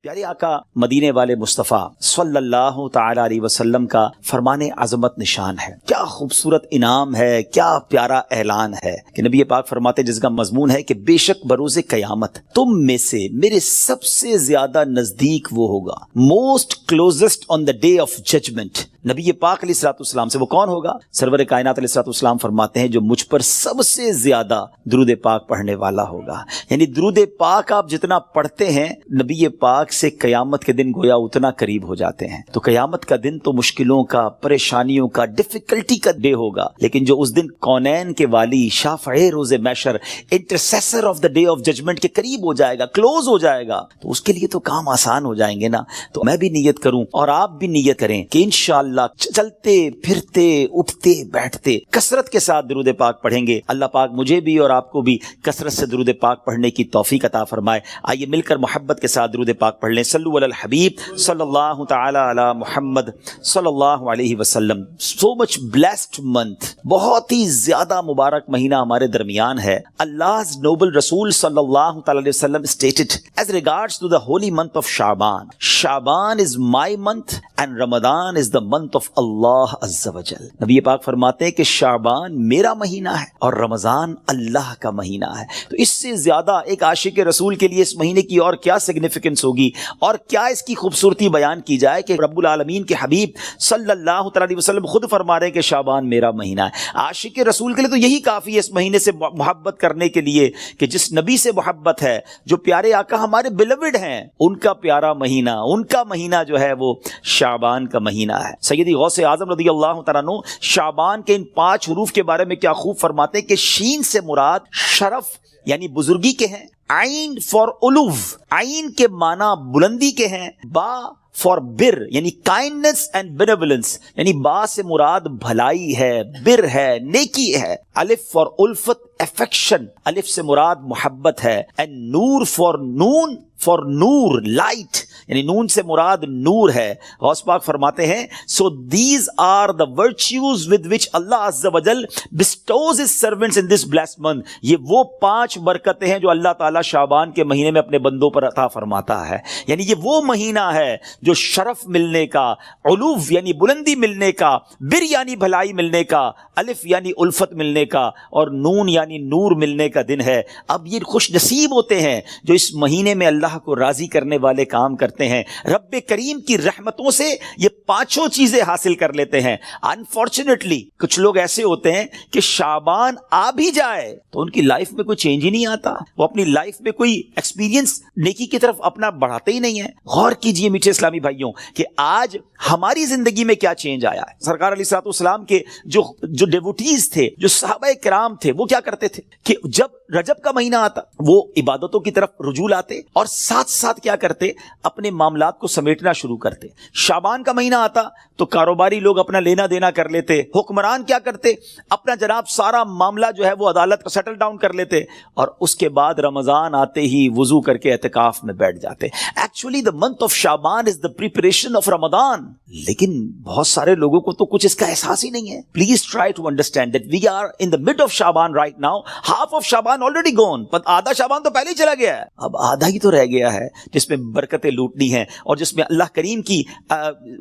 پیارے آقا مدینے والے مصطفیٰ صلی اللہ تعالی علیہ وسلم کا فرمان عظمت نشان ہے. کیا خوبصورت انعام ہے، کیا پیارا اعلان ہے کہ نبی پاک فرماتے جس کا مضمون ہے کہ بے شک بروز قیامت تم میں سے میرے سب سے زیادہ نزدیک وہ ہوگا، most closest on the day of judgment. نبی پاک علیہ الصلوۃ والسلام سے وہ کون ہوگا؟ سرور کائنات علیہ الصلوۃ والسلام فرماتے ہیں جو مجھ پر سب سے زیادہ درود پاک پڑھنے والا ہوگا. یعنی درود پاک آپ جتنا پڑھتے ہیں نبی پاک سے قیامت کے دن گویا اتنا قریب ہو جاتے ہیں. تو قیامت کا دن تو مشکلوں کا، پریشانیوں کا، ڈیفیکلٹی کا ڈے ہوگا، لیکن جو اس دن کونین کے والی، شافع روز محشر، intercessor of the day of judgment کے قریب ہو جائے گا، کلوز ہو جائے گا، تو اس کے لیے تو کام آسان ہو جائیں گے نا. تو میں بھی نیت کروں اور آپ بھی نیت کریں کہ انشاءاللہ چلتے پھرتے اٹھتے بیٹھتے کثرت کے ساتھ درود پاک پڑھیں گے. اللہ پاک مجھے بھی اور آپ کو بھی کثرت سے درود پاک پڑھنے کی توفیق عطا فرمائے. آئیے مل کر محبت کے ساتھ درود پاک پڑھ لیں. صلو علی الحبیب صلی اللہ تعالی علی محمد صلی اللہ علیہ وسلم. سو مچ بلیسڈ منتھ، بہت ہی زیادہ مبارک مہینہ ہمارے درمیان ہے. Allah's noble رسول صلی اللہ تعالی علیہ وسلم stated as regards to the holy month of Shaban, Shaban is my month and Ramadan is the month of Allah عز وجل. نبی پاک فرماتے ہیں کہ شعبان میرا مہینہ ہے اور رمضان اللہ کا مہینہ ہے. تو اس سے زیادہ ایک عاشق رسول کے لیے اس مہینے کی اور کیا سگنیفیکنس ہوگی اور کیا اس کی خوبصورتی بیان کی جائے کہ رب العالمین کے حبیب صلی اللہ تعالی علیہ وسلم خود فرما رہے ہیں کہ شعبان میرا مہینہ ہے. عاشق رسول کے لیے تو یہی کافی ہے اس مہینے سے محبت کرنے کے لیے کہ جس نبی سے محبت ہے، جو پیارے آقا ہمارے بیلوڈ ہیں، ان کا پیارا مہینہ، ان کا مہینہ جو ہے وہ شعبان کا مہینہ ہے. سیدی غوث اعظم رضی اللہ تعالیٰ عنہ شعبان کے ان 5 حروف کے بارے میں کیا خوب فرماتے ہیں کہ شین سے مراد شرف یعنی بزرگی کے ہیں، عین فار علو، عین کے معنی بلندی کے ہیں، با فار بر یعنی کائنڈنس اینڈ بینیولنس یعنی با سے مراد بھلائی ہے، بر ہے، نیکی ہے، الف فار الفت افیکشن، الف سے مراد محبت ہے، اینڈ نور فار نون فار نور لائٹ یعنی نون سے مراد نور ہے. غوث پاک فرماتے ہیں so these are the virtues with which Allah عز وجل bestows his servants in this blessed month. یہ وہ 5 برکتیں ہیں جو اللہ تعالیٰ شعبان کے مہینے میں اپنے بندوں پر عطا فرماتا ہے. یعنی یہ وہ مہینہ ہے جو شرف ملنے کا، علو یعنی بلندی ملنے کا، بر یعنی بھلائی ملنے کا، الف یعنی الفت ملنے کا، اور نون یعنی نور ملنے کا دن ہے. اب یہ خوش نصیب ہوتے ہیں جو اس مہینے میں اللہ کو راضی کرنے والے کام کرتے ہیں. رب کریم کی رحمتوں سے یہ 5 چیزیں حاصل کر لیتے ہیں. انفارچونیٹلی کچھ لوگ ایسے ہوتے ہیں کہ شعبان آ بھی جائے تو ان کی لائف میں کوئی چینج ہی نہیں آتا، وہ اپنی لائف میں کوئی ایکسپیرینس نیکی کی طرف اپنا بڑھاتے ہی نہیں ہے. غور کیجئے میٹھے اسلامی بھائیوں کہ آج ہماری زندگی میں کیا چینج آیا ہے. سرکار علیہ الصلوۃ والسلام کے جو ڈیوٹیز تھے، جو صحابہ کرام تھے، وہ کیا کرتے تھے کہ جب رجب کا مہینہ آتا وہ عبادتوں کی طرف رجوع لاتے اور ساتھ ساتھ کیا کرتے، اپنے معاملات کو سمیٹنا شروع کرتے. شعبان کا مہینہ آتا تو کاروباری لوگ اپنا لینا دینا کر لیتے، حکمران کیا کرتے، اپنا جناب سارا معاملہ جو ہے وہ عدالت کا سیٹل ڈاؤن کر لیتے، اور اس کے بعد رمضان آتے ہی وضو کر کے اعتکاف میں بیٹھ جاتے. Actually the month of Shaban is the preparation of Ramadan. لیکن بہت سارے لوگوں کو تو کچھ اس کا احساس ہی نہیں ہے. Please try to understand that we are in the mid of Shaban right now. Half of Shaban already gone, آدھا شعبان تو پہلے ہی چلا گیا ہے، اب آدھا ہی تو رہ گیا ہے جس میں برکتیں لوٹنی ہیں اور جس میں اللہ کریم کی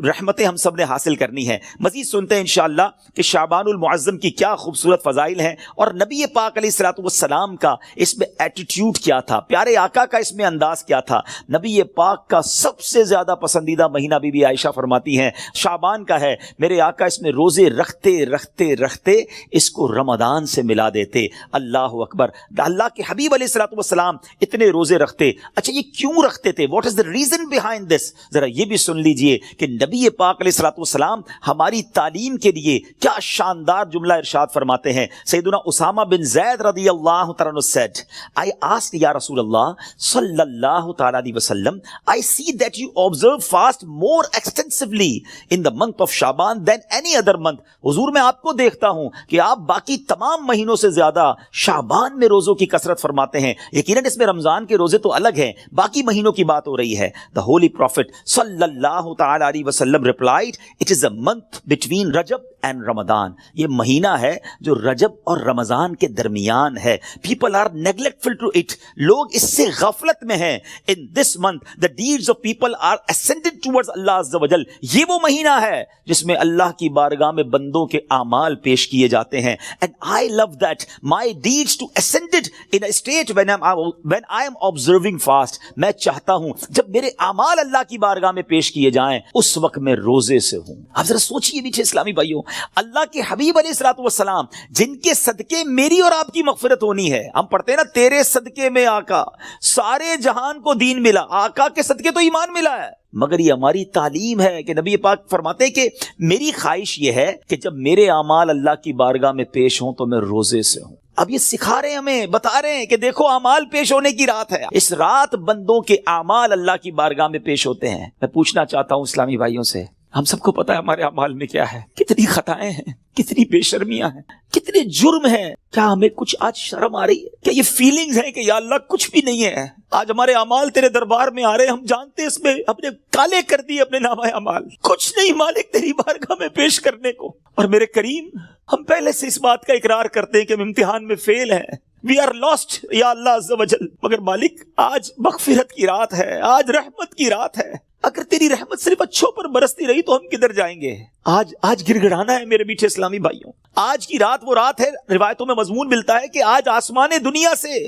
رحمتیں ہم سب نے حاصل کرنی ہیں. مزید سنتے ہیں انشاءاللہ کہ شعبان المعظم کی کیا خوبصورت فضائل ہیں اور نبی پاک علیہ الصلوۃ والسلام کا اس میں ایٹیٹیوڈ کیا تھا، پیارے آقا کا اس میں انداز کیا تھا. نبی پاک کا سب سے زیادہ پسندیدہ مہینہ بی بی عائشہ فرماتی ہیں شعبان کا ہے. میرے آقا اس میں روزے رکھتے رکھتے رکھتے اس کو رمضان سے ملا دیتے. اللہ اکبر. اللہ کے حبیب علیہ الصلوۃ والسلام اتنے روزے رکھتے. اچھا یہ کیوں رکھتے تھے؟ What is the reason behind this? ذرا یہ بھی سن لیجئے کہ نبی پاک علیہ الصلوۃ والسلام ہماری تعلیم کے لیے کیا شاندار جملہ ارشاد فرماتے ہیں. سیدنا اسامہ بن زید رضی اللہ تعالیٰ عنہ said, I asked یا رسول اللہ صلی اللہ تعالیٰ علیہ وسلم, I see that you observe fast more extensively in the month of Shaban than any other month. حضور میں آپ کو دیکھتا ہوں کہ آپ باقی تمام مہینوں سے زیادہ شعبان میں روزوں کی کثرت فرماتے ہیں. یقیناً اس میں رمضان کے روزے تو الگ ہیں، باقی مہینوں کی بات ہو رہی ہے. The Holy Prophet صلی اللہ تعالیٰ علیہ وسلم replied, it is a month between Rajab and Ramadan. یہ مہینہ ہے جو رجب اور رمضان کے درمیان ہے. People are neglectful to it. لوگ اس سے غفلت میں ہیں. In this month the deeds of people are ascended towards Allah Azza wa Jal. یہ وہ مہینہ ہے جس میں اللہ کی بارگاہ میں بندوں کے اعمال پیش کیے جاتے ہیں. And I love that my deeds to ascended in a state when I am observing fast. میں چاہتا ہوں جب میرے اعمال اللہ کی بارگاہ میں پیش کیے جائیں اس وقت میں روزے سے ہوں. آپ ذرا سوچئے میٹھے اسلامی بھائیوں, اللہ کے حبیب علیہ الصلوۃ والسلام جن کے صدقے میری اور آپ کی مغفرت ہونی ہے. ہم پڑھتے ہیں نا, تیرے صدقے میں آقا سارے جہان کو دین ملا. آقا کے صدقے تو ایمان ملا ہے, مگر یہ ہماری تعلیم ہے کہ نبی پاک فرماتے ہیں کہ میری خواہش یہ ہے کہ جب میرے اعمال اللہ کی بارگاہ میں پیش ہوں تو میں روزے سے ہوں. اب یہ سکھا رہے ہیں, ہمیں بتا رہے ہیں کہ دیکھو اعمال پیش ہونے کی رات ہے. اس رات بندوں کے اعمال اللہ کی بارگاہ میں پیش ہوتے ہیں. میں پوچھنا چاہتا ہوں اسلامی بھائیوں سے, ہم سب کو پتا ہے ہمارے اعمال میں کیا ہے, کتنی خطائیں ہیں, کتنی بے شرمیاں ہیں, کتنے جرم ہیں. کیا ہمیں کچھ آج شرم آ رہی ہے؟ کیا یہ فیلنگز ہیں کہ یا اللہ کچھ بھی نہیں ہے؟ آج ہمارے اعمال تیرے دربار میں آ رہے ہیں, ہم جانتے اس میں اپنے کالے کر دیے اپنے نامہ اعمال, کچھ نہیں مالک تیری بارگاہ میں پیش کرنے کو. اور میرے کریم, ہم پہلے سے اس بات کا اقرار کرتے ہیں کہ ہم امتحان میں فیل ہیں. We are lost یا اللہ عز و جل. مگر مالک آج مغفرت کی رات ہے, آج رحمت کی رات ہے. اگر تیری رحمت صرف اچھوں پر برستی رہی تو ہم کدھر جائیں گے؟ آج گڑگڑانا ہے میرے میٹھے اسلامی بھائیوں. آج کی رات وہ رات ہے, روایتوں میں مضمون ملتا ہے کہ آج آسمان دنیا سے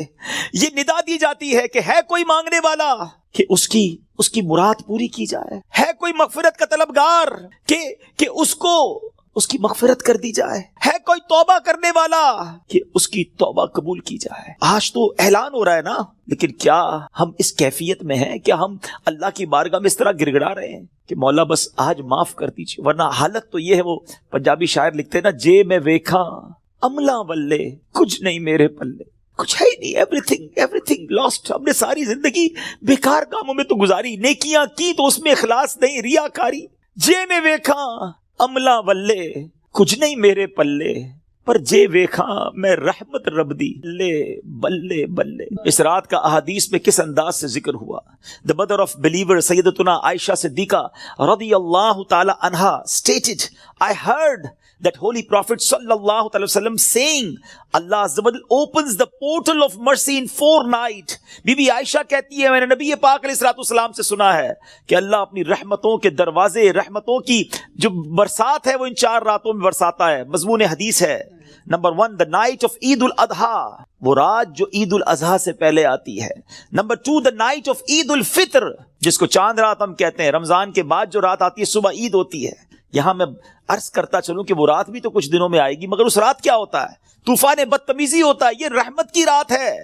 یہ ندا دی جاتی ہے کہ ہے کوئی مانگنے والا کہ اس کی مراد پوری کی جائے, ہے کوئی مغفرت کا طلبگار کہ اس کی مغفرت کر دی جائے, ہے کوئی توبہ کرنے والا کہ اس کی توبہ قبول کی جائے. آج تو اعلان ہو رہا ہے نا, لیکن کیا ہم اس کیفیت میں ہیں؟ کیا ہم اللہ کی بارگاہ میں اس طرح گڑگڑا رہے ہیں کہ مولا بس آج معاف کر دیجیے؟ ورنہ حالت تو یہ ہے, وہ پنجابی شاعر لکھتے ہیں نا, جے میں ویکھا عملہ ولے کچھ نہیں میرے پلے, کچھ ہے ہی نہیں, everything lost. ہم نے ساری زندگی بیکار کاموں میں تو گزاری, نیکیاں کی تو اس میں اخلاص نہیں, ریاکاری. جے میں ویکھا عملہ ولے کچھ نہیں میرے پلے, پر جے ویکھا میں رحمت رب دی لے بلے بلے. اس رات کا احادیث میں کس انداز سے ذکر ہوا. The mother of believer سیدتنا عائشہ صدیقہ رضی اللہ تعالی عنہا stated, I heard that holy prophet sallallahu alaihi wasallam saying, Allah Azza wa Jal opens the portal of mercy in 4 nights. Be be Aisha کہتی ہے, میں نے نبی پاک علیہ الصلوۃ والسلام سے سنا ہے کہ اللہ اپنی رحمتوں کے دروازے, رحمتوں کی جو برسات ہے وہ ان 4 راتوں میں برساتا ہے. مضمون حدیث ہے. نمبر 1, the night of عید الاضحیٰ, وہ رات جو عید الاضحیٰ سے پہلے آتی ہے. نمبر 2, the night of عید الفطر, جس کو چاند رات ہم کہتے ہیں. رمضان کے بعد جو رات آتی ہے صبح عید ہوتی ہے. یہاں میں عرض کرتا چلوں کہ وہ رات بھی تو کچھ دنوں میں آئے گی, مگر اس رات کیا ہوتا ہے؟ طوفان بدتمیزی ہوتا ہے. یہ رحمت کی رات ہے,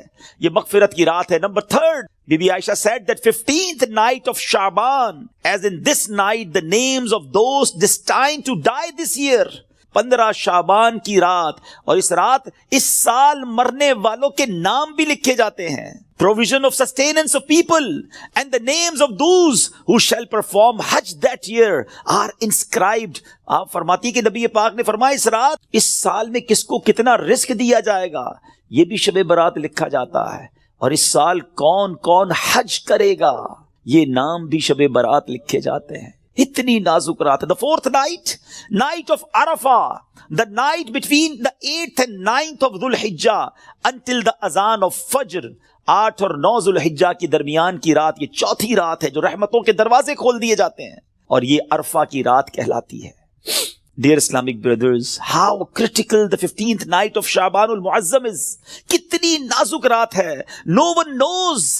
یہ مغفرت کی رات ہے. Number 3, Bibi be Aisha said that 15th night of Shaban, as in this night the names of those destined to die this year. 15 شعبان کی رات, اور اس رات اس سال مرنے والوں کے نام بھی لکھے جاتے ہیں. Provision of sustenance of people and the names of those who shall perform Hajj that year are inscribed. آپ فرماتی کہ نبی پاک نے فرمایا اس رات اس سال میں کس کو کتنا رزق دیا جائے گا یہ بھی شب برات لکھا جاتا ہے, اور اس سال کون کون حج کرے گا یہ نام بھی شب برات لکھے جاتے ہیں. اتنی نازک رات ہے. The 4th night, night of Arafah, the night between the 8th and 9th of Dhul Hijjah until the azan of Fajr. 8 اور 9 ذو الحجہ کی درمیان کی رات, یہ چوتھی رات ہے جو رحمتوں کے دروازے کھول دیے جاتے ہیں, اور یہ عرفہ کی رات کہلاتی ہے. Dear Islamic brothers, how critical the 15th night of Shaban al-Muazzam is. کتنی نازک رات ہے. No one knows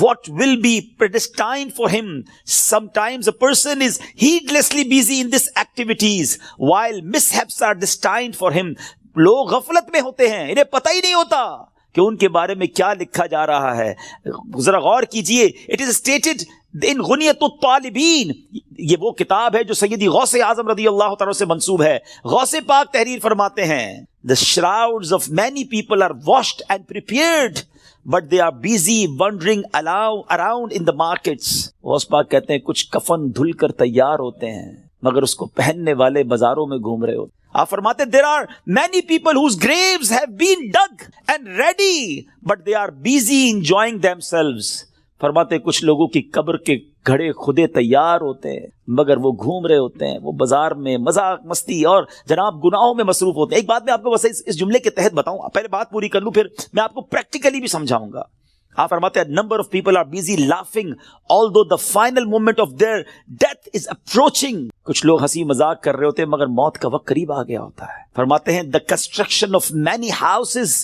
what will be predestined for him. Sometimes a person is heedlessly busy in these activities while mishaps are destined for him. لوگ غفلت میں ہوتے ہیں, انہیں پتہ ہی نہیں ہوتا کہ ان کے بارے میں کیا لکھا جا رہا ہے. ذرا غور کیجئے. It is stated in غنیت الطالبین, یہ وہ کتاب ہے جو سیدی غوث اعظم رضی اللہ تعالیٰ سے منسوب ہے. غوث پاک تحریر فرماتے ہیں, The shrouds of many people are washed and prepared, but they are busy wandering around in the markets. Ghaus Pak کہتے ہیں کچھ کفن دھل کر تیار ہوتے ہیں مگر اس کو پہننے والے بازاروں میں گھوم رہے ہوتے. آپ فرماتے there are many people whose graves have been dug and ready, but they are busy enjoying themselves. فرماتے کچھ لوگوں کی قبر کے گھڑے خودے تیار ہوتے ہیں مگر وہ گھوم رہے ہوتے ہیں، وہ بازار میں مذاق مستی اور جناب گناہوں میں مصروف ہوتے ہیں۔ ایک بات میں آپ کو بس اس جملے کے تحت بتاؤں، پہلے بات پوری کر لوں پھر میں آپ کو پریکٹیکلی بھی سمجھاؤں گا۔ آپ فرماتے ہیں number of people are busy laughing although the final moment of their death is approaching۔ کچھ لوگ ہنسی مذاق کر رہے ہوتے ہیں مگر موت کا وقت قریب آ گیا ہوتا ہے۔ فرماتے ہیں the construction of many houses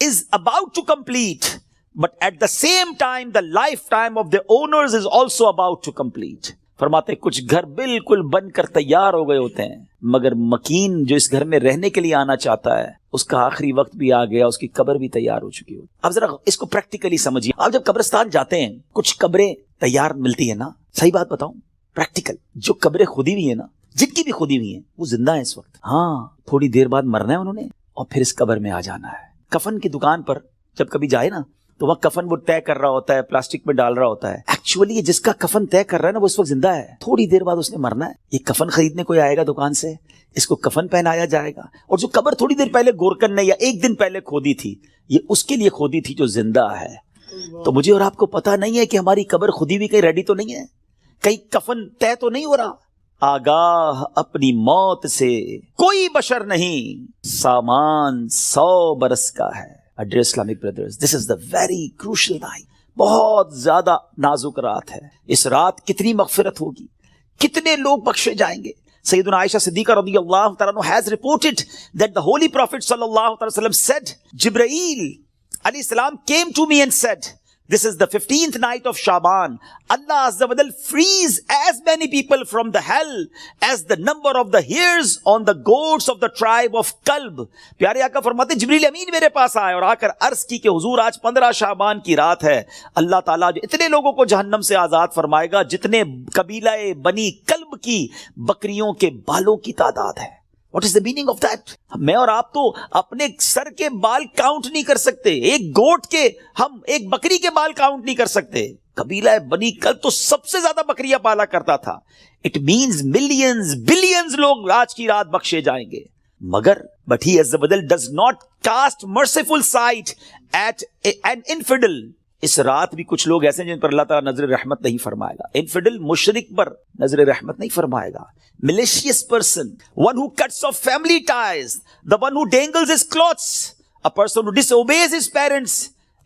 is about to complete but at the same time the lifetime of their owners is also about to complete۔ فرماتے ہیں کچھ گھر بالکل بن کر تیار ہو گئے ہوتے ہیں مگر مکین جو اس گھر میں رہنے کے لیے آنا چاہتا ہے اس کا آخری وقت بھی آ گیا، اس کی قبر بھی تیار ہو چکی ہوتی۔ اب ذرا اس کو پریکٹیکلی سمجھیے، آپ جب قبرستان جاتے ہیں کچھ قبریں تیار ملتی ہیں نا، صحیح بات بتاؤں پریکٹیکل، جو قبریں خودی ہوئی ہیں نا، جن کی بھی خودی ہوئی ہیں وہ زندہ ہیں اس وقت، ہاں تھوڑی دیر بعد مرنا ہے انہوں نے اور پھر اس قبر میں آ جانا ہے۔ کفن کی دکان پر جب کبھی جائے نا تو وہاں کفن وہ طے کر رہا ہوتا ہے، پلاسٹک میں ڈال رہا ہوتا ہے، ایکچولی جس کا کفن طے کر رہا ہے نا وہ اس وقت زندہ ہے، تھوڑی دیر بعد اس نے مرنا ہے۔ یہ کفن خریدنے کوئی آئے گا دکان سے، اس کو کفن پہنایا جائے گا، اور جو قبر تھوڑی دیر پہلے گورکن نے یا ایک دن پہلے کھودی تھی یہ اس کے لیے کھودی تھی جو زندہ ہے۔ تو مجھے اور آپ کو پتا نہیں ہے کہ ہماری قبر خودی بھی کہیں ریڈی تو نہیں ہے، کہیں کفن طے تو نہیں ہو رہا۔ آگاہ اپنی موت سے کوئی بشر نہیں، سامان 100 برس کا ہے۔ Dear Islamic brothers, this is the very crucial night. بہت زیادہ نازک رات ہے، اس رات کتنی مغفرت ہوگی، کتنے لوگ بخشے جائیں گے۔ سیدنا عائشہ صدیقہ رضی اللہ تعالیٰ عنہ has reported that the holy prophet صلی اللہ علیہ وسلم said, Jibreel علیہ السلام came to me and said, this is the 15th night of Shaban. Allah Azza wa Jal frees as many people from the hell as the number of the hairs on the goats of the tribe of Kalb. پیارے آقا فرماتے جبریل امین میرے پاس آئے اور آ کر عرض کی کہ حضور آج 15 شعبان کی رات ہے، اللہ تعالیٰ جو اتنے لوگوں کو جہنم سے آزاد فرمائے گا جتنے قبیلہ بنی کلب کی بکریوں کے بالوں کی تعداد ہے۔ What is the meaning of that؟ میں اور آپ تو اپنے سر کے بال کاؤنٹ نہیں کر سکتے، ایک گوٹ کے، ہم ایک بکری کے بال کاؤنٹ نہیں کر سکتے۔ قبیلہ بنی کلب تو سب سے زیادہ بکریاں پالا کرتا تھا۔ It means millions, billions لوگ آج کی رات بخشے جائیں گے، مگر but he Azza wa Jal does not cast merciful sight at an infidel۔ اس رات بھی کچھ لوگ ایسے ہیں جن پر اللہ تعالیٰ نظر رحمت نہیں فرمائے گا۔ انفیڈل مشرک پر نظر رحمت نہیں فرمائے گا۔ malicious person, one who cuts off family ties, the one who dangles his clothes, a person who disobeys his parents,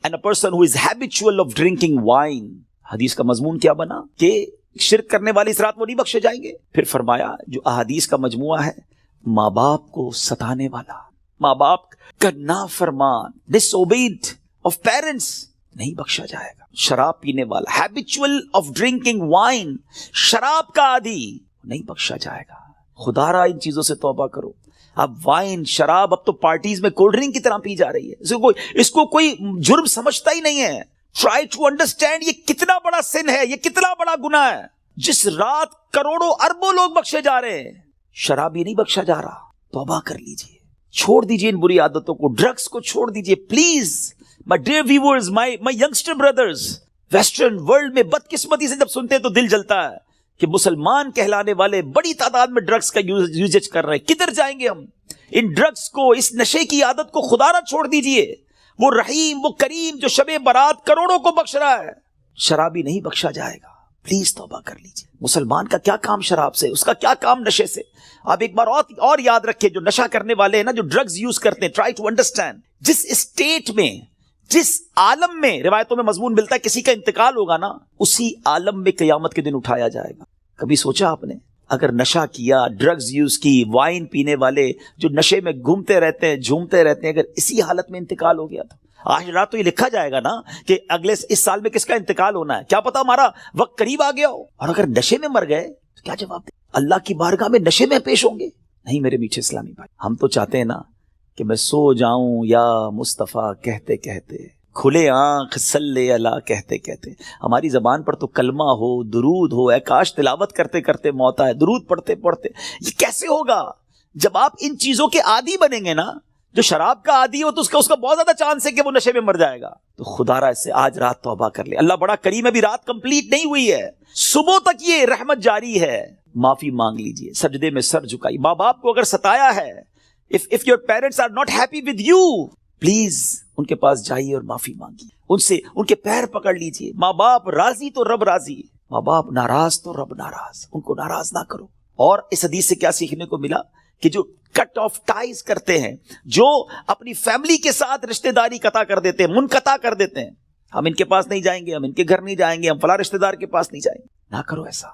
and a person who is habitual of drinking wine۔ حدیث کا مضمون کیا بنا کہ شرک کرنے والی اس رات وہ نہیں بخشے جائیں گے۔ پھر فرمایا جو احادیث کا مجموعہ ہے، ماں باپ کو ستانے والا، ماں باپ کا نافرمان، disobeyed of parents، نہیں بخشا جائے گا۔ شراب پینے والا، ہیبیچول آف ڈرنکنگ وائن، شراب کا عادی، نہیں بخشا جائے گا۔ خدا را ان چیزوں سے توبہ کرو۔ اب وائن، شراب اب تو پارٹیز میں کولڈ ڈرنک کی طرح پی جا رہی ہے، اس کو کوئی جرم سمجھتا ہی نہیں ہے۔ ٹرائی ٹو انڈرسٹینڈ یہ کتنا بڑا سن ہے، یہ کتنا بڑا گناہ ہے۔ جس رات کروڑوں اربوں لوگ بخشے جا رہے ہیں، شرابی نہیں بخشا جا رہا۔ توبہ کر لیجئے، چھوڑ دیجئے ان بری عادتوں کو، ڈرگز کو چھوڑ دیجئے please. My dear viewers, my youngster brothers, western world میں بدقسمتی سے جب سنتے ہیں تو دل جلتا ہے کہ مسلمان کہلانے والے بڑی تعداد میں ڈرگز کا یوزیج کر رہے ہیں۔ کدھر جائیں گے ہم؟ ان ڈرگز کو، اس نشے کی عادت کو خدا را چھوڑ دیجئے۔ وہ رحیم، وہ کریم جو شب برات کروڑوں کو بخش رہا ہے، شرابی نہیں بخشا جائے گا۔ پلیز توبہ کر لیجئے۔ مسلمان کا کیا کام شراب سے، اس کا کیا کام نشے سے؟ آپ ایک بار اور یاد رکھیں، جو نشہ کرنے والے ہیں نا، جو ڈرگز یوز کرتے ہیں، ٹرائی ٹو انڈرسٹینڈ، جس اسٹیٹ میں، جس عالم میں روایتوں میں مضمون ملتا ہے کسی کا انتقال ہوگا نا، اسی عالم میں قیامت کے دن اٹھایا جائے گا۔ کبھی سوچا آپ نے اگر نشہ کیا، ڈرگز یوز کی، وائن پینے والے جو نشے میں گھومتے رہتے ہیں، جھومتے رہتے ہیں، اگر اسی حالت میں انتقال ہو گیا تو آج رات تو یہ لکھا جائے گا نا کہ اگلے اس سال میں کس کا انتقال ہونا ہے، کیا پتا ہمارا وقت قریب آ گیا ہو۔ اور اگر نشے میں مر گئے تو کیا جواب دیں؟ اللہ کی بارگاہ میں نشے میں پیش ہوں گے؟ نہیں میرے میٹھے اسلامی بھائی، ہم تو چاہتے ہیں نا کہ میں سو جاؤں یا مصطفیٰ کہتے کہتے، کھلے آنکھ صلی اللہ کہتے کہتے۔ ہماری زبان پر تو کلمہ ہو، درود ہو، اے کاش تلاوت کرتے کرتے موت آئے، درود پڑھتے پڑھتے۔ یہ کیسے ہوگا جب آپ ان چیزوں کے عادی بنیں گے نا؟ جو شراب کا عادی ہو تو اس کا بہت زیادہ چانس ہے کہ وہ نشے میں مر جائے گا۔ تو خدا را اس سے آج رات توبہ کر لے، اللہ بڑا کریم ہے، ابھی رات کمپلیٹ نہیں ہوئی ہے، صبح تک یہ رحمت جاری ہے۔ معافی مانگ لیجئے، سجدے میں سر جھکائی۔ ماں باپ کو اگر ستایا ہے، if your parents are not happy with you, please ان کے پاس جائیے اور معافی مانگیے، ان سے ان کے پیر پکڑ لیجئے۔ ماں باپ راضی تو رب راضی۔ ماں باپ ناراض تو رب ناراض، ان کو ناراض نہ کرو. اور اس حدیث سے کیا سیکھنے کو ملا کہ جو کٹ آف ٹائز کرتے ہیں، جو اپنی فیملی کے ساتھ رشتہ داری قطع کر دیتے ہیں، منقطع کر دیتے ہیں، ہم ان کے پاس نہیں جائیں گے، ہم ان کے گھر نہیں جائیں گے، ہم فلاں رشتہ دار کے پاس نہیں جائیں گے، نہ کرو ایسا.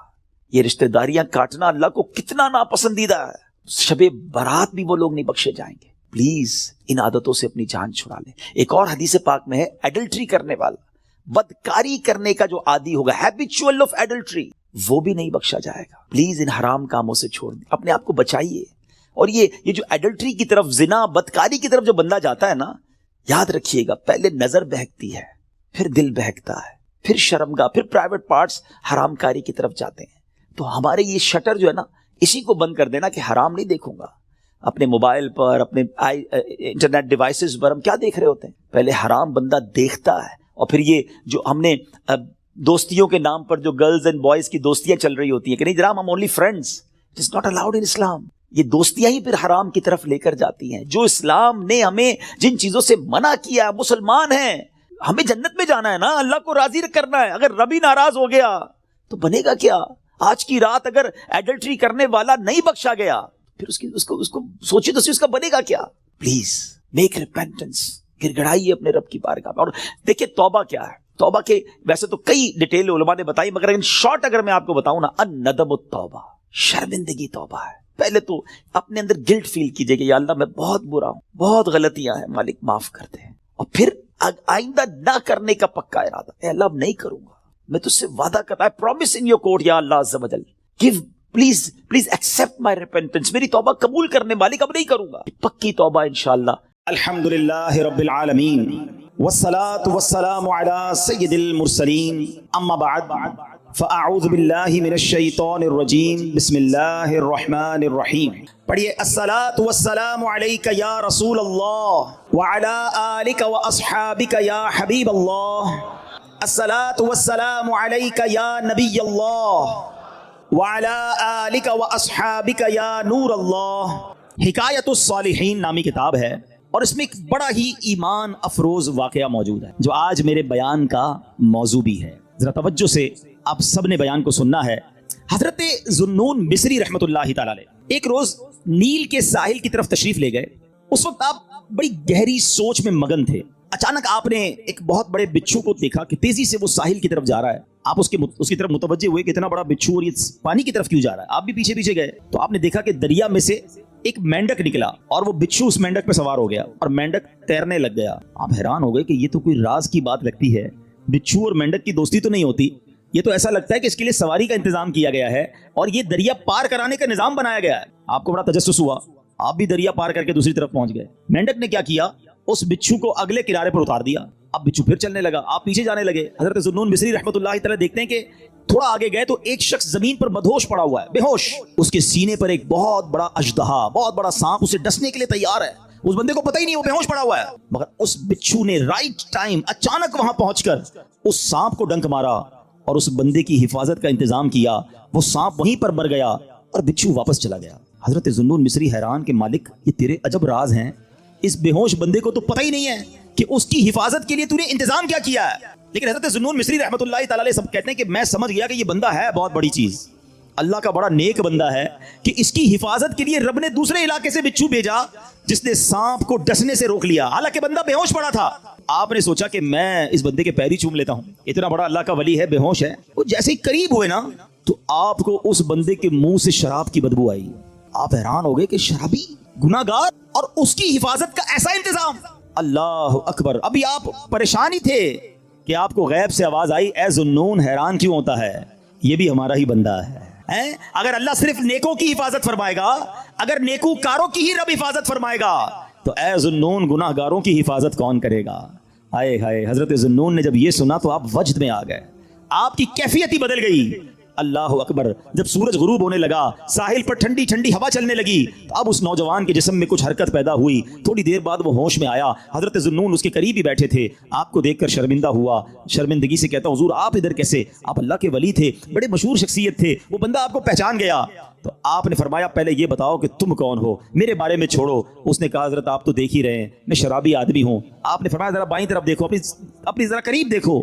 یہ رشتہ داریاں کاٹنا اللہ کو کتنا ناپسندیدہ ہے. شب برات بھی وہ لوگ نہیں بخشے جائیں گے. پلیز ان عادتوں سے اپنی جان چھڑا لیں. ایک اور حدیث پاک میں ہے ایڈلٹری کرنے والا، بدکاری کرنے کا جو عادی ہوگا، ہیبیچول آف ایڈلٹری، وہ بھی نہیں بخشا جائے گا. پلیز ان حرام کاموں سے چھوڑ دیں، اپنے آپ کو بچائیے. اور یہ جو ایڈلٹری کی طرف، زنا بدکاری کی طرف جو بندہ جاتا ہے نا، یاد رکھیے گا پہلے نظر بہکتی ہے، پھر دل بہکتا ہے، پھر شرمگاہ، پھر پرائیویٹ پارٹس حرام کاری کی طرف جاتے ہیں. تو ہمارے یہ شٹر جو ہے نا، اسی کو بند کر دینا کہ حرام نہیں دیکھوں گا. اپنے موبائل پر، اپنے انٹرنیٹ ڈیوائسز پر ہم کیا دیکھ رہے ہوتے ہیں؟ پہلے حرام بندہ دیکھتا ہے، اور پھر یہ جو ہم نے دوستیوں کے نام پر جو گرلز اینڈ بوائز کی دوستیاں چل رہی ہوتی ہیں کہ نہیں جناب ہم only friends, it is not allowed in Islam. یہ دوستیاں ہی پھر حرام کی طرف لے کر جاتی ہیں. جو اسلام نے ہمیں جن چیزوں سے منع کیا، مسلمان ہیں، ہمیں جنت میں جانا ہے نا، اللہ کو راضی کرنا ہے. اگر رب ہی ناراض ہو گیا تو بنے گا کیا؟ آج کی رات اگر ایڈلٹری کرنے والا نہیں بخشا گیا، پھر اس کو سوچی تو اس کا بنے گا کیا؟ پلیز میک ریپینٹنس، گر گڑائیے اپنے رب کی بارگاہ میں. اور دیکھیں توبہ کیا ہے. توبہ کے ویسے تو کئی ڈیٹیل علماء نے بتائی، مگر ان شارٹ اگر میں آپ کو بتاؤں نا، الندم التوبہ، شرمندگی توبہ ہے. پہلے تو اپنے اندر گلٹ فیل کیجئے کہ یا اللہ میں بہت برا ہوں، بہت غلطیاں ہیں، مالک معاف کر دے. اور پھر آئندہ نہ کرنے کا پکا ارادہ، اے اللہ اب نہیں کروں گا، میں تجھ سے وعدہ کرتا، I promise in your court یا اللہ عز و جل، give please accept my repentance، میری توبہ قبول کرنے مالک اب نہیں کروں گا. پکی توبہ انشاءاللہ. الحمدللہ رب العالمین والصلاة والسلام علی سید المرسلین، اما بعد فاعوذ باللہ من الشیطان الرجیم، بسم اللہ الرحمن الرحیم. پڑھیے الصلاة والسلام علیک یا رسول اللہ وعلی آلک واصحابک یا حبیب اللہ، الصلاة والسلام علیک یا نبی اللہ وعلی آلک واصحابک یا نور اللہ. حکایت الصالحین نامی کتاب ہے، اور اس میں ایک بڑا ہی ایمان افروز واقعہ موجود ہے جو آج میرے بیان کا موضوع بھی ہے. ذرا توجہ سے آپ سب نے بیان کو سننا ہے. حضرت ذوالنون مصری رحمۃ اللہ تعالی علیہ ایک روز نیل کے ساحل کی طرف تشریف لے گئے. اس وقت آپ بڑی گہری سوچ میں مگن تھے. اچانک آپ نے ایک بہت بڑے بچھو کو دیکھا کہ تیزی سے وہ ساحل کی طرف جا رہا ہے. آپ اس کی طرف متوجہ ہوئے کہ اتنا بڑا بچھو اور یہ پانی کی طرف کیوں جا رہا ہے. آپ بھی پیچھے پیچھے گئے تو آپ نے دیکھا کہ دریا میں سے ایک مینڈک نکلا اور وہ بچھو اس مینڈک پہ سوار ہو گیا اور مینڈک تیرنے لگ گیا. آپ حیران ہو گئے کہ یہ تو کوئی راز کی بات لگتی ہے. بچھو اور مینڈک کی دوستی تو نہیں ہوتی، یہ تو ایسا لگتا ہے کہ اس کے لیے سواری کا انتظام کیا گیا ہے اور یہ دریا پار کرانے کا نظام بنایا گیا ہے. آپ کو بڑا تجسس ہوا، آپ بھی دریا پار کر کے دوسری طرف پہنچ گئے. مینڈک نے کیا کیا، اس بچھو کو اگلے کنارے پر اتار دیا. اب بچھو پھر چلنے لگا، آپ پیچھے جانے لگے. حضرت ذوالنون مصری رحمۃ اللہ تعالی دیکھتے ہیں کہ تھوڑا آگے گئے تو ایک شخص زمین پر مدہوش پڑا ہوا ہے، بے ہوش. اس کے سینے پر ایک بہت بڑا اژدہا، بہت بڑا سانپ اسے ڈسنے کے لیے تیار ہے. اس بندے کو پتہ ہی نہیں وہ بے ہوش پڑا ہوا ہے، مگر اس بچھو نے رائٹ ٹائم اچانک وہاں پہنچ کر اس سانپ کو ڈنک مارا اور اس بندے کی حفاظت کا انتظام کیا. وہ سانپ وہیں پر مر گیا اور بچھو واپس چلا گیا. حضرت ذوالنون مصری حیران کہ مالک یہ تیرے عجب راز ہیں، اس بے ہوش بندے کو تو پتہ ہی نہیں ہے کہ اس کی حفاظت کے لیے تو نے انتظام کیا کیا ہے. لیکن حضرت ذوالنون مصری رحمۃ اللہ تعالی علیہ سب کہتے ہیں کہ میں سمجھ گیا کہ یہ بندہ ہے بہت بڑی چیز، اللہ کا بڑا نیک بندہ ہے کہ اس کی حفاظت کے لیے رب نے دوسرے علاقے سے بچھو بھیجا جس نے سانپ کو ڈسنے سے روک لیا، حالانکہ بندہ بے ہوش پڑا تھا. آپ نے سوچا کہ میں اس بندے کے پیری چوم لیتا ہوں، اتنا بڑا اللہ کا ولی ہے، بے ہوش ہے. وہ جیسے ہی قریب ہوئے نا تو آپ کو اس بندے کے منہ سے شراب کی بدبو آئی. آپ حیران ہو گئے کہ شرابی، گناہگار، اور اس کی حفاظت کا ایسا انتظام. اللہ اکبر. ابھی آپ پریشان ہی تھے کہ آپ کو غیب سے آواز آئی، اے ذوالنون حیران کیوں ہوتا ہے، یہ بھی ہمارا ہی بندہ ہے. اگر اللہ صرف نیکوں کی حفاظت فرمائے گا، اگر نیکوکاروں کی ہی رب حفاظت فرمائے گا تو اے ذوالنون گناہگاروں کی حفاظت کون کرے گا. ہائے ہائے. حضرت ذوالنون نے جب یہ سنا تو آپ وجد میں آ گئے، آپ کی کیفیت ہی بدل گئی. اللہ اکبر. جب سورج غروب ہونے لگا، ساحل پر ٹھنڈی ٹھنڈی ہوا چلنے لگی تو اب اس نوجوان کے جسم میں کچھ حرکت پیدا ہوئی. تھوڑی دیر بعد وہ ہوش میں آیا. حضرت ذوالنون اس کے قریب ہی بیٹھے تھے. آپ کو دیکھ کر شرمندہ ہوا، شرمندگی سے کہتا حضور آپ ادھر کیسے؟ آپ اللہ کے ولی تھے، بڑے مشہور شخصیت تھے. وہ بندہ آپ کو پہچان گیا. تو آپ نے فرمایا پہلے یہ بتاؤ کہ تم کون ہو، میرے بارے میں چھوڑو. اس نے کہا حضرت آپ تو دیکھ ہی رہے ہیں میں شرابی آدمی ہوں. آپ نے فرمایا ذرا بائیں طرف دیکھو، اپنی ذرا قریب دیکھو.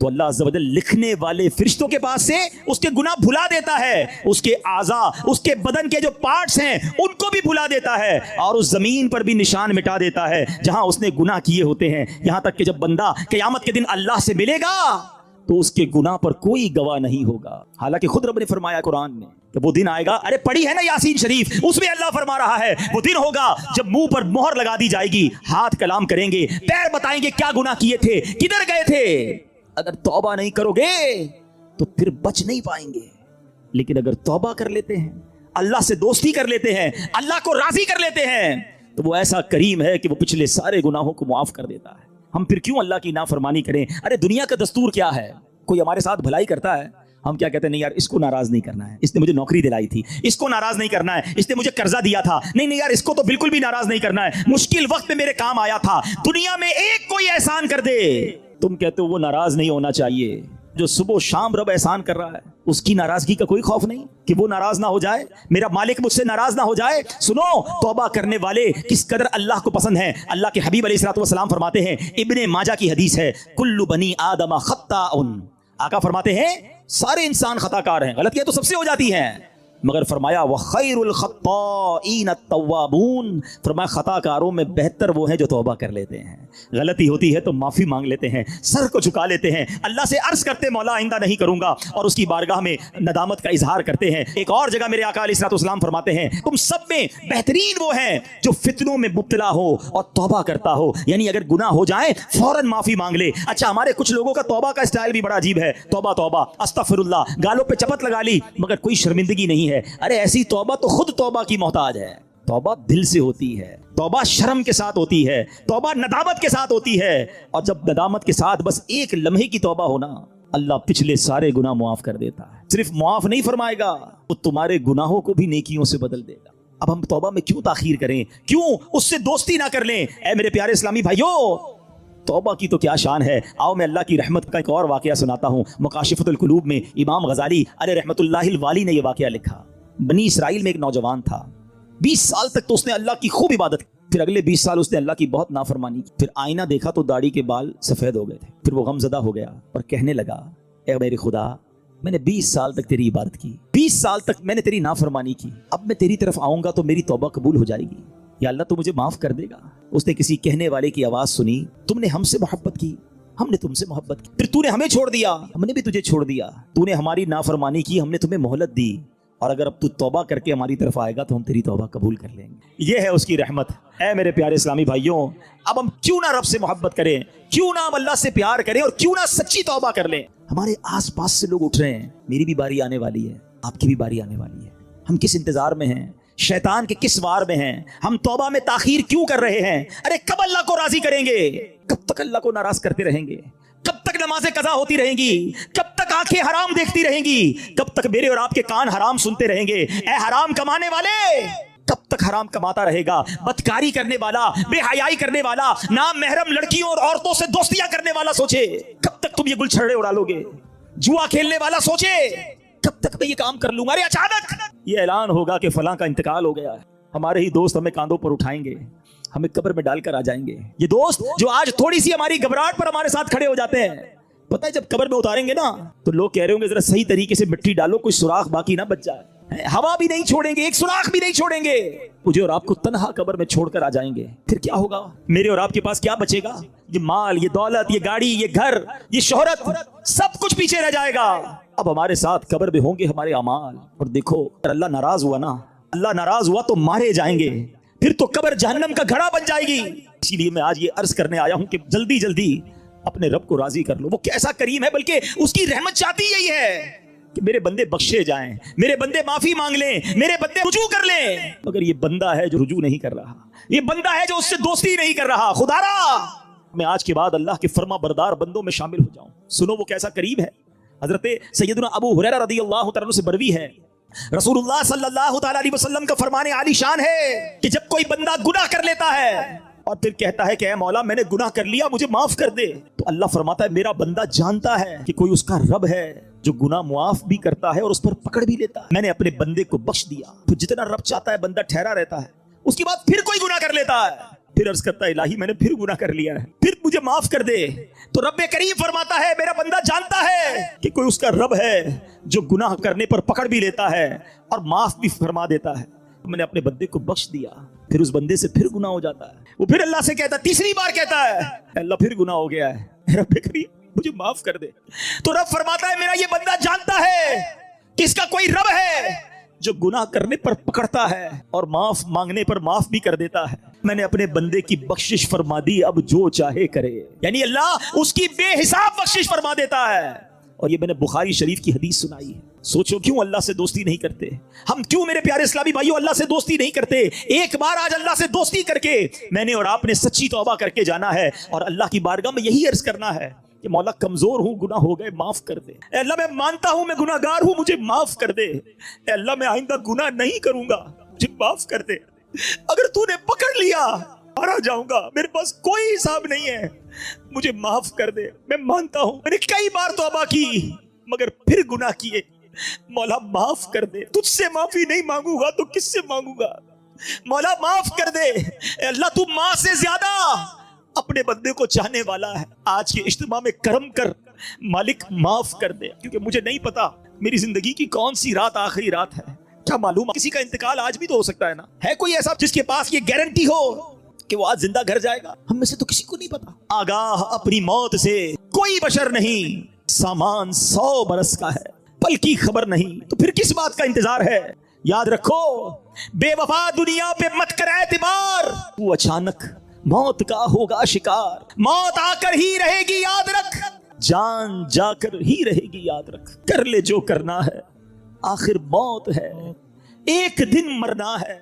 تو اللہ عز و جل لکھنے والے فرشتوں کے پاس سے اس کے گناہ بھلا دیتا ہے، اس کے اعضاء، اس کے بدن کے جو پارٹس ہیں ان کو بھی بھلا دیتا ہے، اور اس زمین پر بھی نشان مٹا دیتا ہے جہاں اس نے گناہ کیے ہوتے ہیں، یہاں تک کہ جب بندہ قیامت کے دن اللہ سے ملے گا تو اس کے گناہ پر کوئی گواہ نہیں ہوگا۔ حالانکہ خود رب نے فرمایا قرآن میں کہ وہ دن آئے گا، ارے پڑھی ہے نا یاسین شریف، اس میں اللہ فرما رہا ہے وہ دن ہوگا جب منہ پر مہر لگا دی جائے گی، ہاتھ کلام کریں گے، پیر بتائیں گے کیا گناہ کیے تھے، کدھر گئے تھے۔ اگر توبہ نہیں کرو گے تو پھر بچ نہیں پائیں گے، لیکن اگر توبہ کر لیتے ہیں، اللہ سے دوستی کر لیتے ہیں، اللہ کو راضی کر لیتے ہیں، تو وہ ایسا کریم ہے کہ وہ پچھلے سارے گناہوں کو معاف کر دیتا ہے۔ ہم پھر کیوں اللہ کی نافرمانی کریں؟ ارے دنیا کا دستور کیا ہے؟ کوئی ہمارے ساتھ بھلائی کرتا ہے، ہم کیا کہتے ہیں؟ نہیں یار اس کو ناراض نہیں کرنا ہے، اس نے مجھے نوکری دلائی تھی، اس کو ناراض نہیں کرنا ہے، اس نے مجھے قرضہ دیا تھا، نہیں یار اس کو تو بالکل بھی ناراض نہیں کرنا ہے، مشکل وقت میں میرے کام آیا تھا۔ دنیا میں ایک کوئی احسان کر دے، تم کہتے ہو وہ ناراض نہیں ہونا چاہیے۔ جو صبح و شام رب احسان کر رہا ہے اس کی ناراضگی کا کوئی خوف نہیں کہ وہ ناراض نہ ہو جائے، میرا مالک مجھ سے ناراض نہ ہو جائے۔ سنو، توبہ کرنے والے کس قدر اللہ کو پسند ہیں۔ اللہ کے حبیب علیہ الصلوۃ والسلام فرماتے ہیں، ابن ماجہ کی حدیث ہے، کل بنی آدم خطاء، آقا فرماتے ہیں سارے انسان خطا کار ہیں، غلطیاں تو سب سے ہو جاتی ہیں، مگر فرمایا وَخَيْرُ الْخَطَّائِينَ التَّوَّابُونَ، فرمایا خطا کاروں میں بہتر وہ ہیں جو توبہ کر لیتے ہیں، غلطی ہوتی ہے تو معافی مانگ لیتے ہیں، سر کو جھکا لیتے ہیں، اللہ سے عرض کرتے مولا آئندہ نہیں کروں گا، اور اس کی بارگاہ میں ندامت کا اظہار کرتے ہیں۔ ایک اور جگہ میرے آقا علیہ الصلوۃ والسلام فرماتے ہیں، تم سب میں بہترین وہ ہیں جو فتنوں میں مبتلا ہو اور توبہ کرتا ہو، یعنی اگر گناہ ہو جائے فوراً معافی مانگ لے۔ اچھا، ہمارے کچھ لوگوں کا توبہ کا اسٹائل بھی بڑا عجیب ہے، توبہ توبہ استغفر اللہ، گالوں پہ چپت لگا لی مگر کوئی شرمندگی نہیں ہے۔ ارے ایسی توبہ تو خود توبہ کی محتاج ہے۔ توبہ دل سے ہوتی ہے، توبہ شرم کے ساتھ ہوتی ہے، توبہ ندامت کے ساتھ ہوتی ہے، اور جب ندامت کے ساتھ بس ایک لمحے کی توبہ ہونا، اللہ پچھلے سارے گناہ معاف کر دیتا ہے۔ صرف معاف نہیں فرمائے گا، وہ تمہارے گناہوں کو بھی نیکیوں سے بدل دے گا۔ اب ہم توبہ میں کیوں تاخیر کریں، کیوں اس سے دوستی نہ کر لیں؟ اے میرے پیارے اسلامی بھائیوں، توبہ کی تو کیا شان ہے۔ آؤ میں اللہ کی رحمت کا ایک اور واقعہ سناتا ہوں۔ مکاشفۃ القلوب میں امام غزالی علیہ رحمۃ اللہ الوالی نے یہ واقعہ لکھا۔ بنی اسرائیل میں ایک نوجوان تھا، 20 سال تک تو اس نے اللہ کی خوب عبادت کی، پھر اگلے 20 سال اس نے اللہ کی بہت نافرمانی کی، پھر آئینہ دیکھا تو داڑھی کے بال سفید ہو گئے تھے، پھر وہ غم زدہ ہو گیا اور کہنے لگا، اے میرے خدا، میں نے 20 سال تک تیری عبادت کی، 20 سال تک میں نے تیری نافرمانی کی، اب میں تیری طرف آؤں گا تو میری توبہ قبول ہو جائے گی، یا اللہ تو مجھے معاف کر دے گا۔ اس نے کسی کہنے والے کی آواز سنی، تم نے ہم سے محبت کی، ہم نے تم سے محبت کی، پھر تو نے ہمیں چھوڑ دیا، ہم نے بھی تجھے چھوڑ دیا، تو نے ہماری نافرمانی کی، ہم نے تمہیں مہلت دی، اور اگر اب تو توبہ کر کے ہماری طرف آئے گا تو ہم تیری توبہ قبول کر لیں گے۔ یہ ہے اس کی رحمت۔ اے میرے پیارے اسلامی بھائیوں، اب ہم کیوں نہ رب سے محبت کریں، کیوں نہ ہم اللہ سے پیار کریں، اور کیوں نہ سچی توبہ کر لیں۔ ہمارے آس پاس سے لوگ اٹھ رہے ہیں، میری بھی باری آنے والی ہے، آپ کی بھی باری آنے والی ہے، ہم کس انتظار میں ہیں؟ شیطان کے کس وار میں ہیں؟ ہم توبہ میں تاخیر کیوں کر رہے ہیں؟ ارے کب اللہ کو راضی کریں گے؟ کب تک اللہ کو ناراض کرتے رہیں گے؟ کب تک نمازیں قضا ہوتی رہیں گی؟ کب تک آنکھیں حرام دیکھتی رہیں گی؟ کب تک میرے اور آپ کے کان حرام سنتے رہیں گے؟ اے حرام کمانے والے، کب تک حرام کماتا رہے گا؟ بدکاری کرنے والا، بے حیائی کرنے والا، نام محرم لڑکیوں اور عورتوں سے دوستیاں کرنے والا سوچے کب تک تم یہ گل چھڑے اڑا لو گے؟ جوا کھیلنے والا سوچے کب تک میں یہ کام کر لوں گا؟ ارے اچانک یہ اعلان ہوگا کہ فلاں کا انتقال ہو گیا ہے، ہمارے ہی دوست ہمیں کاندھوں پر اٹھائیں گے، ہمیں قبر میں ڈال کر آ جائیں گے۔ یہ دوست جو آج تھوڑی سی ہماری گھبراہٹ پر ہمارے ساتھ کھڑے ہو جاتے ہیں، پتہ ہے جب قبر میں اتاریں گے نا تو لوگ کہہ رہے ہوں گے ذرا صحیح طریقے سے مٹی ڈالو، کوئی سوراخ باقی نہ بچ جائے، ہوا بھی نہیں چھوڑیں گے، ایک سوراخ بھی نہیں چھوڑیں گے، مجھے اور آپ کو تنہا قبر میں چھوڑ کر آ جائیں گے۔ پھر کیا ہوگا؟ میرے اور آپ کے پاس کیا بچے گا؟ یہ مال، یہ دولت، یہ گاڑی، یہ گھر، یہ شہرت، سب کچھ پیچھے رہ جائے گا۔ اب ہمارے ساتھ قبر میں ہوں گے ہمارے اعمال، اور دیکھو اگر اللہ ناراض ہوا نا، اللہ ناراض ہوا تو مارے جائیں گے، پھر تو قبر جہنم کا گھڑا بن جائے گی۔ اسی لیے میں آج یہ عرض کرنے آیا ہوں کہ جلدی جلدی اپنے رب کو راضی کر لو، وہ کیسا کریم ہے، بلکہ اس کی رحمت چاہتی یہی ہے کہ میرے بندے بخشے جائیں، میرے بندے معافی مانگ لیں، میرے بندے رجوع کر لیں۔ مگر یہ بندہ ہے جو رجوع نہیں کر رہا، یہ بندہ ہے جو اس سے دوستی نہیں کر رہا۔ خدا را میں آج کے بعد اللہ کے فرما بردار بندوں میں شامل ہو جاؤں۔ سنو وہ کیسا کریم ہے۔ حضرت سیدنا ابو ہریرہ رضی اللہ تعالیٰ عنہ سے مروی ہے، رسول اللہ صلی اللہ تعالیٰ علیہ وسلم کا فرمان عالی شان ہے کہ جب کوئی بندہ گناہ کر لیتا ہے اور پھر کہتا ہے کہ اے مولا میں نے گناہ کر لیا، مجھے معاف کر دے، تو اللہ فرماتا ہے میرا بندہ جانتا ہے کہ کوئی اس کا رب ہے جو گناہ معاف بھی کرتا ہے اور اس پر پکڑ بھی لیتا ہے۔ میں نے اپنے بندے کو بخش دیا۔ پھر جتنا رب چاہتا ہے بندہ ٹھہرا رہتا ہے، اس کے بعد پھر کوئی گناہ کر لیتا ہے، پھر عرض کرتا ہے الہی میں نے پھر گناہ کر لیا ہے، پھر مجھے معاف کر دے. تو رب کریم فرماتا ہے میرا بندہ جانتا ہے کہ کوئی اس کا رب ہے جو گناہ کرنے پر پکڑ بھی لیتا ہے اور معاف بھی فرما دیتا ہے. میں نے اپنے بندے کو بخش دیا, پھر اس بندے سے پھر گناہ ہو جاتا ہے, وہ پھر اللہ سے کہتا ہے, تیسری بار کہتا ہے اللہ پھر گناہ ہو گیا ہے, رب کریم مجھے معاف کر دے. تو رب فرماتا ہے میرا یہ بندہ جانتا ہے کہ اس کا کوئی رب ہے جو گناہ کرنے پر پکڑتا ہے اور معاف مانگنے پر معاف بھی کر دیتا ہے. میں نے اپنے بندے کی بخشش فرما دی, اب جو چاہے کرے. یعنی اللہ اس کی بے حساب بخشش فرما دیتا ہے. اور یہ میں نے بخاری شریف کی حدیث سنائی ہے. سوچو کیوں اللہ سے دوستی نہیں کرتے ہم, کیوں میرے پیارے اسلامی بھائیوں اللہ سے دوستی نہیں کرتے. ایک بار آج اللہ سے دوستی کر کے میں نے اور آپ نے سچی توبہ کر کے جانا ہے اور اللہ کی بارگاہ میں یہی عرض کرنا ہے کہ مولا کمزور ہوں, گناہ ہو گئے, معاف کر دے. اے اللہ میں مانتا ہوں میں گناہ گار ہوں, مجھے معاف کر دے. اے اللہ میں آئندہ گناہ نہیں کروں گا, مجھے معاف کر دے. اگر تو نے پکڑ لیا مارا جاؤں گا, میرے پاس کوئی حساب نہیں ہے, مجھے معاف کر دے. میں مانتا ہوں میں نے کئی بار توبہ کی مگر پھر گناہ کیے, مولا معاف کر دے. تجھ سے معافی نہیں مانگوں گا تو کس سے مانگوں گا, مولا معاف کر دے. اے اللہ تو ماں سے زیادہ اپنے بندے کو چاہنے والا ہے. آج کے اجتماع میں کرم کر مالک, معاف کر دے, کیونکہ مجھے نہیں پتا میری زندگی کی کون سی رات آخری رات ہے. کیا معلوم کسی کا انتقال آج بھی تو ہو سکتا ہے نا. ہے کوئی ایسا جس کے پاس یہ گارنٹی ہو کہ وہ آج زندہ گھر جائے گا؟ ہم میں سے تو کسی کو نہیں پتا. آگاہ اپنی موت سے کوئی بشر نہیں, سامان 100 برس کا ہے, پل کی خبر نہیں, تو پھر کس بات کا انتظار ہے. یاد رکھو بے وفا دنیا پہ مت کر اعتبار, وہ اچانک موت کا ہوگا شکار. موت آ کر ہی رہے گی یاد رکھ, جان جا کر ہی رہے گی یاد رکھ. کر لے جو کرنا ہے, آخر موت ہے, ایک دن مرنا ہے.